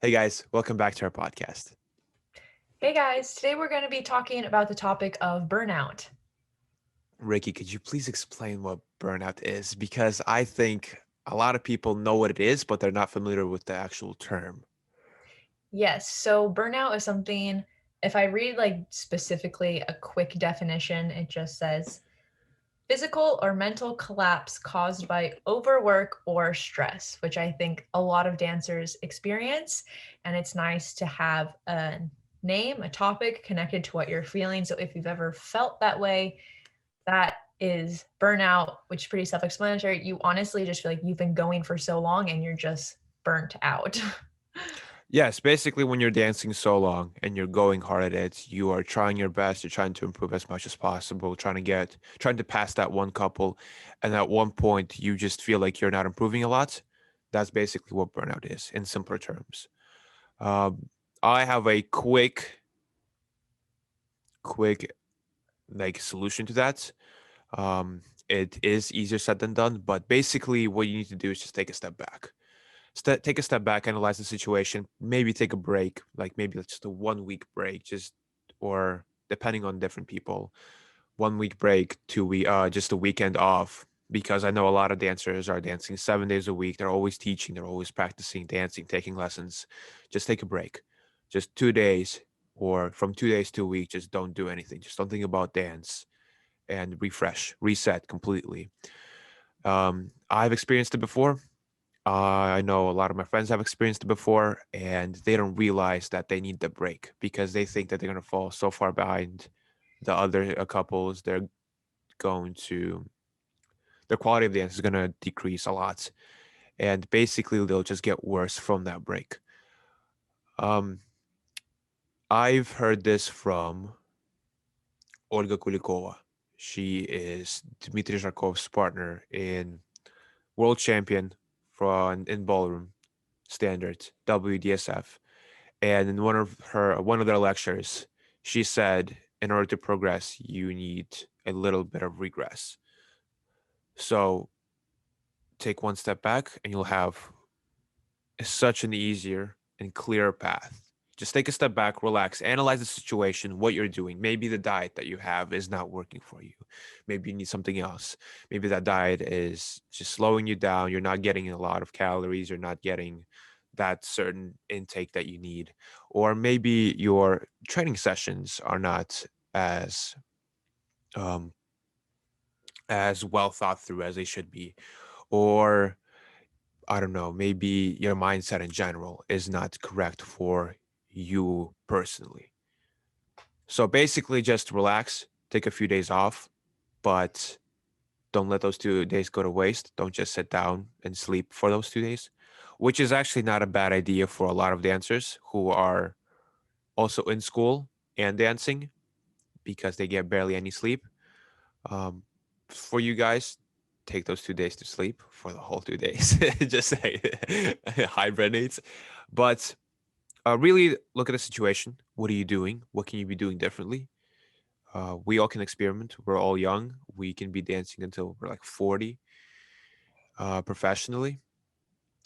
Hey guys, welcome back to our podcast. Hey guys, today we're going to be talking about the topic of burnout. Ricky, could you please explain what burnout is? Because I think a lot of people know what it is, but they're not familiar with the actual term. Yes, so burnout is something, if I read specifically a quick definition, it just says physical or mental collapse caused by overwork or stress, which I think a lot of dancers experience. And it's nice to have a name, a topic connected to what you're feeling. So if you've ever felt that way, that is burnout, which is pretty self-explanatory. You honestly just feel like you've been going for so long and you're just burnt out. Yes, basically, when you're dancing so long and you're going hard at it, you are trying your best, you're trying to improve as much as possible, trying to pass that one couple. And at one point, you just feel like you're not improving a lot. That's basically what burnout is in simpler terms. Um, I have a quick like solution to that. It is easier said than done, but basically, what you need to do is just take a step back. Take a step back, analyze the situation, maybe take a break, like maybe just a 1 week break, or depending on different people, 1 week break, 2 week, just a weekend off. Because I know a lot of dancers are dancing 7 days a week. They're always teaching, they're always practicing, dancing, taking lessons. Just take a break, just 2 days, or from 2 days to a week. Just don't do anything. Just don't think about dance and refresh, reset completely. I've experienced it before. I know a lot of my friends have experienced it before, and they don't realize that they need the break because they think that they're going to fall so far behind the other couples. Going to, their quality of dance is going to decrease a lot. And basically, they'll just get worse from that break. Um, I've heard this from Olga Kulikova. She is Dmitry Zharkov's partner in world champion in ballroom standards, WDSF. And in one of their lectures, she said, in order to progress, you need a little bit of regress. So take one step back, and you'll have such an easier and clearer path. Just take a step back, relax, analyze the situation, what you're doing. Maybe the diet that you have is not working for you. Maybe you need something else. Maybe that diet is just slowing you down. You're not getting a lot of calories. You're not getting that certain intake that you need. Or maybe your training sessions are not as um, as well thought through as they should be. Or I don't know, maybe your mindset in general is not correct for you personally. So basically, just relax, take a few days off, but don't let those 2 days go to waste. Don't just sit down and sleep for those 2 days, which is actually not a bad idea for a lot of dancers who are also in school and dancing because they get barely any sleep. Um, for you guys, take those 2 days to sleep for the whole 2 days. Just say hybrid needs. But really look at the situation. What are you doing? What can you be doing differently? We all can experiment. We're all young. We can be dancing until we're like 40 professionally.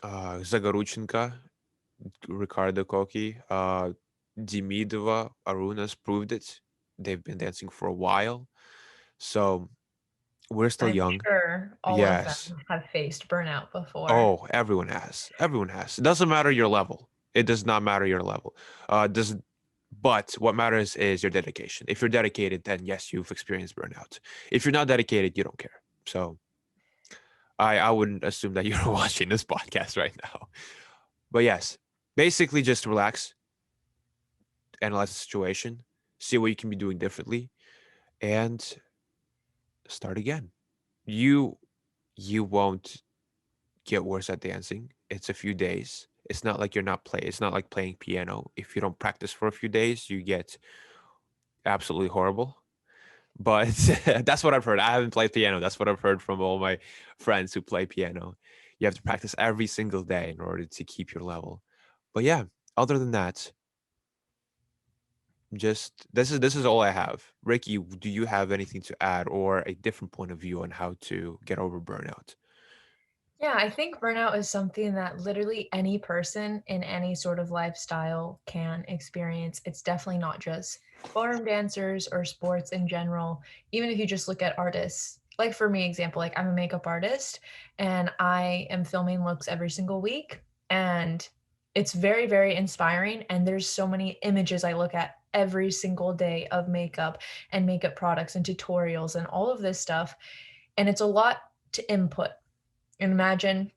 Zagaruchenko, Ricardo Koki, Demidova, Arunas proved it. They've been dancing for a while. So we're still I'm young. sure all of them Yes. have faced burnout before. Oh, everyone has. Everyone has. It doesn't matter your level. It does not matter your level. Does But what matters is your dedication. If you're dedicated, then yes, you've experienced burnout. If you're not dedicated, you don't care. So I wouldn't assume that you're watching this podcast right now. But yes, basically just relax, analyze the situation, see what you can be doing differently, and start again. You you won't get worse at dancing. It's a few days. It's not like you're not play. It's not like playing piano. If you don't practice for a few days, you get absolutely horrible. But that's what I've heard. I haven't played piano. That's what I've heard from all my friends who play piano. You have to practice every single day in order to keep your level. But yeah, other than that, just this is all I have. Ricky, do you have anything to add or a different point of view on how to get over burnout? Yeah, I think burnout is something that literally any person in any sort of lifestyle can experience. It's definitely not just ballroom dancers or sports in general. Even if you just look at artists, like for me, example, like I'm a makeup artist and I am filming looks every single week. And it's very, very inspiring. And there's so many images I look at every single day of makeup and makeup products and tutorials and all of this stuff. And it's a lot to input. And imagine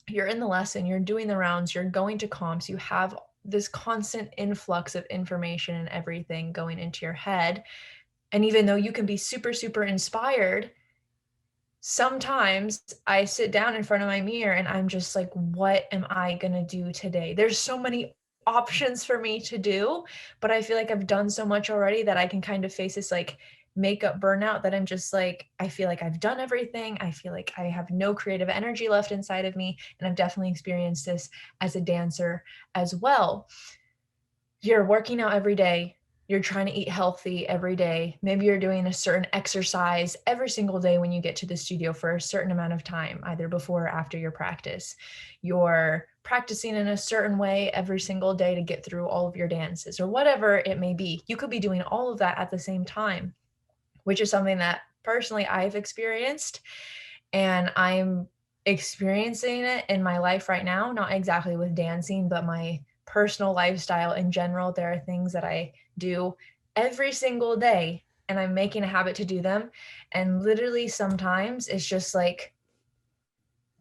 you're in the lesson, you're doing the rounds, you're going to comps, you have this constant influx of information and everything going into your head. And even though you can be super, super inspired, sometimes I sit down in front of my mirror and I'm just like, what am I going to do today? There's so many options for me to do, but I feel like I've done so much already that I can kind of face this like makeup burnout that I'm just like, I feel like I've done everything. I feel like I have no creative energy left inside of me. And I've definitely experienced this as a dancer as well. You're working out every day. You're trying to eat healthy every day. Maybe you're doing a certain exercise every single day when you get to the studio for a certain amount of time, either before or after your practice. You're practicing in a certain way every single day to get through all of your dances or whatever it may be. You could be doing all of that at the same time, which is something that personally I've experienced. And I'm experiencing it in my life right now, not exactly with dancing, but my personal lifestyle in general. There are things that I do every single day, and I'm making a habit to do them. And literally, sometimes it's just like,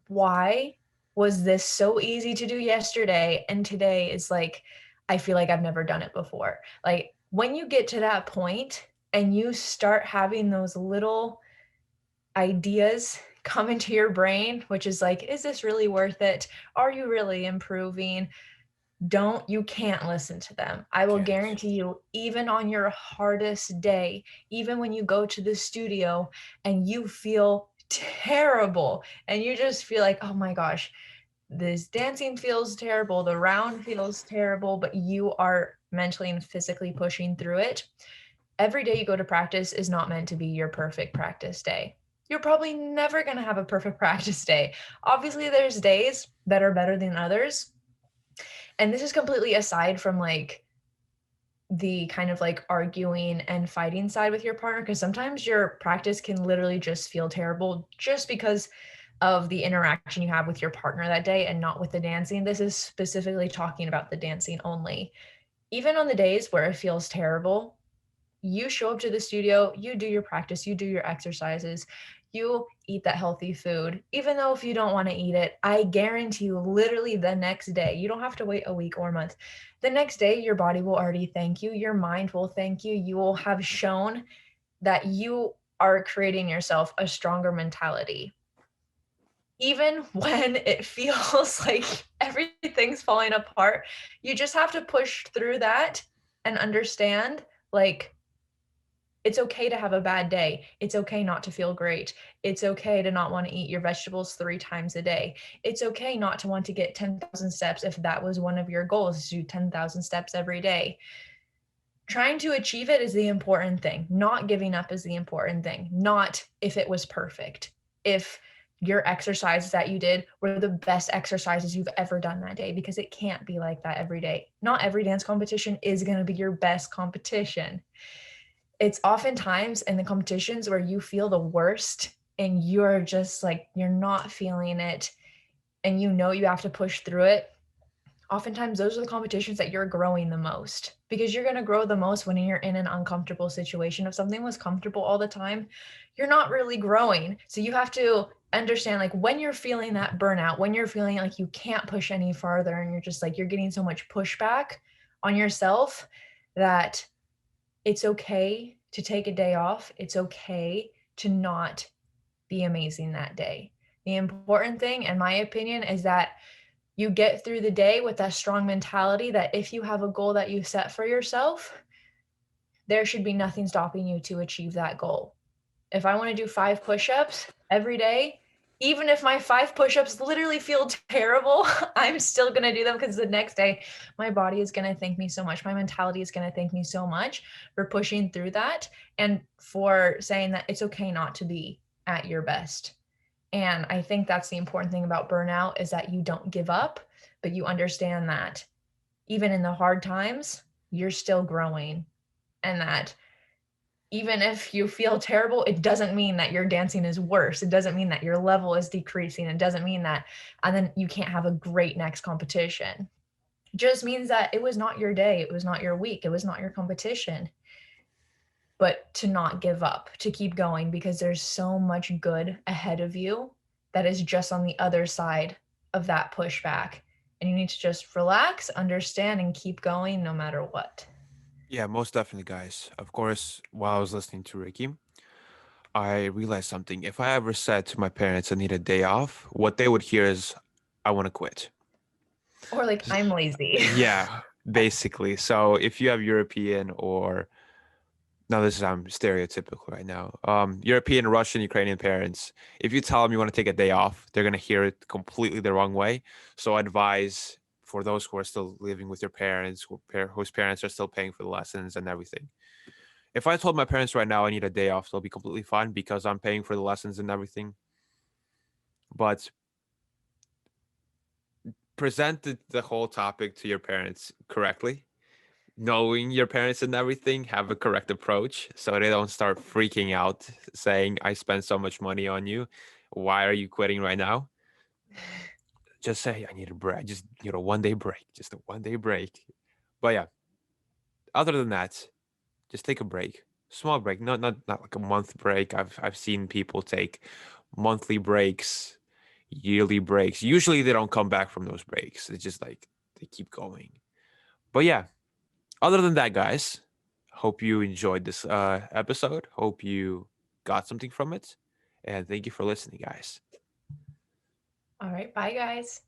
why was this so easy to do yesterday? And today is like, I feel like I've never done it before. Like, when you get to that point and you start having those little ideas come into your brain, which is like, is this really worth it? Are you really improving? You can't listen to them. I will Can't. guarantee you, even on your hardest day, even when you go to the studio and you feel terrible and you just feel like, oh my gosh, this dancing feels terrible, the round feels terrible, but you are mentally and physically pushing through it. Every day you go to practice is not meant to be your perfect practice day. You're probably never going to have a perfect practice day. Obviously, there's days that are better than others. And this is completely aside from like the kind of like arguing and fighting side with your partner, because sometimes your practice can literally just feel terrible just because of the interaction you have with your partner that day and not with the dancing. This is specifically talking about the dancing only. Even on the days where it feels terrible, you show up to the studio, you do your practice, you do your exercises, you eat that healthy food. Even though if you don't want to eat it, I guarantee you, literally the next day, you don't have to wait a week or a month. The next day, your body will already thank you, your mind will thank you. You will have shown that you are creating yourself a stronger mentality. Even when it feels like everything's falling apart, you just have to push through that and understand like it's okay to have a bad day. It's okay not to feel great. It's okay to not want to eat your vegetables 3 times a day. It's okay not to want to get 10,000 steps if that was one of your goals, to do 10,000 steps every day. Trying to achieve it is the important thing. Not giving up is the important thing. Not if it was perfect. If your exercises that you did were the best exercises you've ever done that day, because it can't be like that every day. Not every dance competition is going to be your best competition. It's oftentimes in the competitions where you feel the worst and you're just like, you're not feeling it and you know you have to push through it. Oftentimes, those are the competitions that you're growing the most, because you're going to grow the most when you're in an uncomfortable situation. If something was comfortable all the time, you're not really growing. So you have to understand, like, when you're feeling that burnout, when you're feeling like you can't push any farther and you're just like, you're getting so much pushback on yourself that it's okay to take a day off. It's okay to not be amazing that day. The important thing, in my opinion, is that you get through the day with that strong mentality that if you have a goal that you set for yourself, there should be nothing stopping you to achieve that goal. If I want to do 5 push-ups every day, even if my 5 push-ups literally feel terrible, I'm still going to do them, because the next day my body is going to thank me so much. My mentality is going to thank me so much for pushing through that and for saying that it's okay not to be at your best. And I think that's the important thing about burnout is that you don't give up, but you understand that even in the hard times, you're still growing, and that even if you feel terrible, it doesn't mean that your dancing is worse. It doesn't mean that your level is decreasing. It doesn't mean that and then you can't have a great next competition. It just means that it was not your day, it was not your week, it was not your competition. But to not give up, to keep going because there's so much good ahead of you that is just on the other side of that pushback. And you need to just relax, understand, and keep going no matter what. Yeah, most definitely, guys. Of course, while I was listening to Ricky, I realized something. If I ever said to my parents I need a day off, what they would hear is, I want to quit. Or like, S- I'm lazy. Yeah, basically. So if you have European or no, this is I'm stereotypical right now. European, Russian, Ukrainian parents, if you tell them you want to take a day off, they're gonna hear it completely the wrong way. So I advise for those who are still living with your parents, whose parents are still paying for the lessons and everything. If I told my parents right now I need a day off, they'll be completely fine because I'm paying for the lessons and everything. But present the whole topic to your parents correctly, knowing your parents and everything, have a correct approach so they don't start freaking out saying, I spent so much money on you. Why are you quitting right now? Just say, I need a break. Just, 1 day break. Just a 1 day break. But yeah, other than that, just take a break. Small break, not like a month break. I've seen people take monthly breaks, yearly breaks. Usually they don't come back from those breaks. It's just like they keep going. But yeah, other than that, guys, hope you enjoyed this episode. Hope you got something from it. And thank you for listening, guys. All right, bye guys.